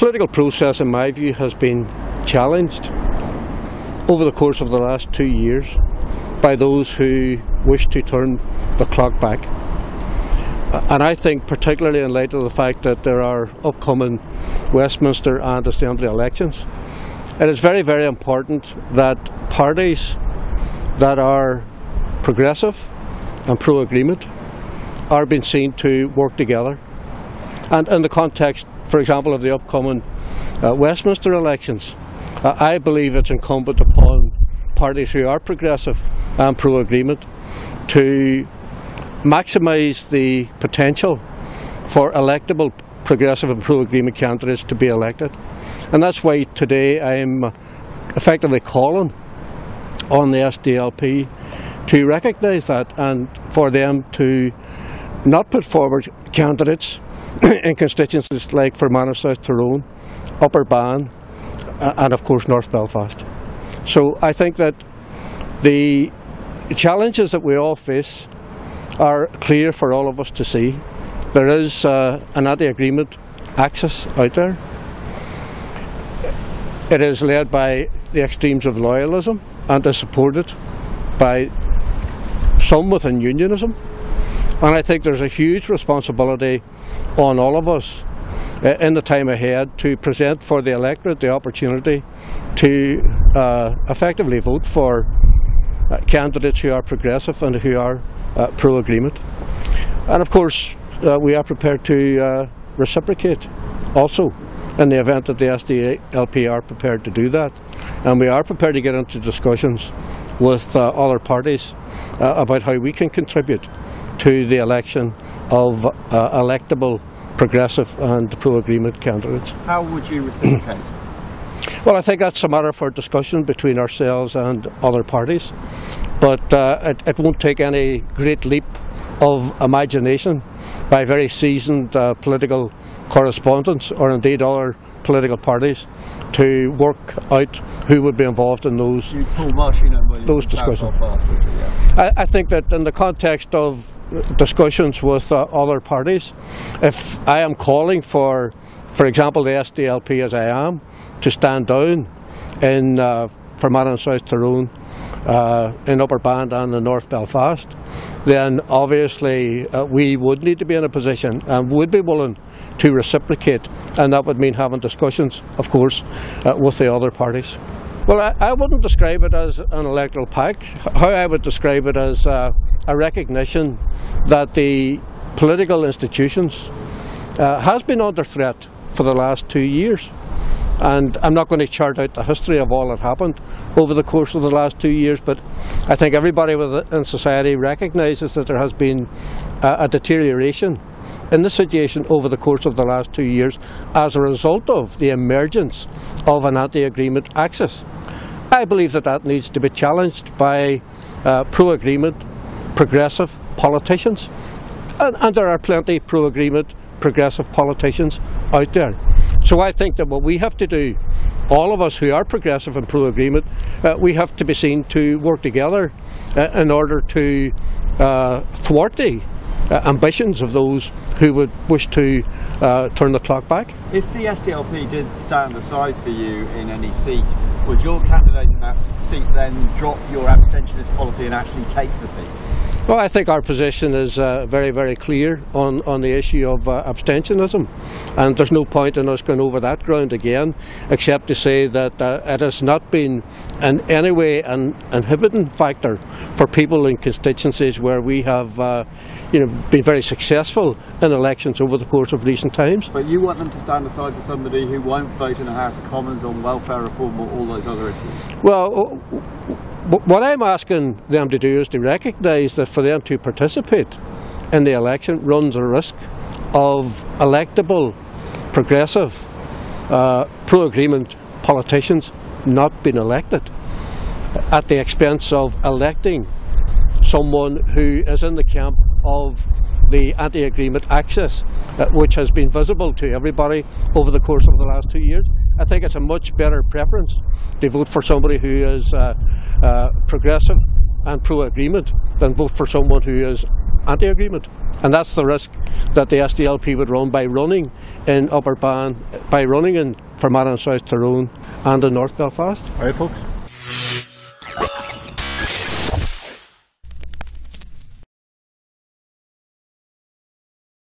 political process, in my view, has been challenged over the course of the last 2 years by those who wish to turn the clock back. And I think, particularly in light of the fact that there are upcoming Westminster and Assembly elections, it is very, very important that parties that are progressive and pro-agreement are being seen to work together. And in the context, for example, of the upcoming Westminster elections, I believe it's incumbent upon parties who are progressive and pro-agreement to maximise the potential for electable progressive and pro-agreement candidates to be elected. And that's why today I am effectively calling on the SDLP to recognise that, and for them to not put forward candidates in constituencies like Fermanagh, South Tyrone, Upper Bann and of course North Belfast. So I think that the challenges that we all face are clear for all of us to see. There is an anti-agreement axis out there. It is led by the extremes of loyalism and is supported by some within unionism. And I think there's a huge responsibility on all of us in the time ahead to present for the electorate the opportunity to effectively vote for candidates who are progressive and who are pro-agreement. And of course we are prepared to reciprocate also in the event that the SDLP are prepared to do that. And we are prepared to get into discussions with other parties about how we can contribute to the election of electable progressive and pro-agreement candidates. How would you reciprocate? Well, I think that's a matter for discussion between ourselves and other parties, but it won't take any great leap of imagination by very seasoned political correspondents or indeed other political parties to work out who would be involved in those discussions. I think that in the context of discussions with other parties, if I am calling for example, the SDLP as I am, to stand down in Fermanagh and South Tyrone, in Upper Bann and in North Belfast, then obviously we would need to be in a position and would be willing to reciprocate, and that would mean having discussions, of course, with the other parties. Well, I wouldn't describe it as an electoral pact. How I would describe it as a recognition that the political institutions has been under threat for the last 2 years. And I'm not going to chart out the history of all that happened over the course of the last 2 years, but I think everybody in society recognises that there has been a deterioration in the situation over the course of the last 2 years as a result of the emergence of an anti-agreement axis. I believe that that needs to be challenged by pro-agreement, progressive politicians, and there are plenty pro-agreement, progressive politicians out there. So I think that what we have to do, all of us who are progressive and pro-agreement, we have to be seen to work together in order to thwart the ambitions of those who would wish to turn the clock back. If the SDLP did stand aside for you in any seat, would your candidate in that seat then drop your abstentionist policy and actually take the seat? Well, I think our position is very, very clear on the issue of abstentionism, and there's no point in us going over that ground again, except to say that it has not been in any way an inhibiting factor for people in constituencies where we have been very successful in elections over the course of recent times. But you want them to stand aside for somebody who won't vote in the House of Commons on welfare reform or all those other issues? Well, what I'm asking them to do is to recognise that for them to participate in the election runs a risk of electable, progressive, pro-agreement politicians not being elected at the expense of electing someone who is in the camp of the anti-agreement axis, which has been visible to everybody over the course of the last 2 years. I think it's a much better preference to vote for somebody who is progressive and pro-agreement than vote for someone who is anti-agreement. And that's the risk that the SDLP would run by running in Upper Bann by running in Fermanagh and South Tyrone and in North Belfast. All right, folks.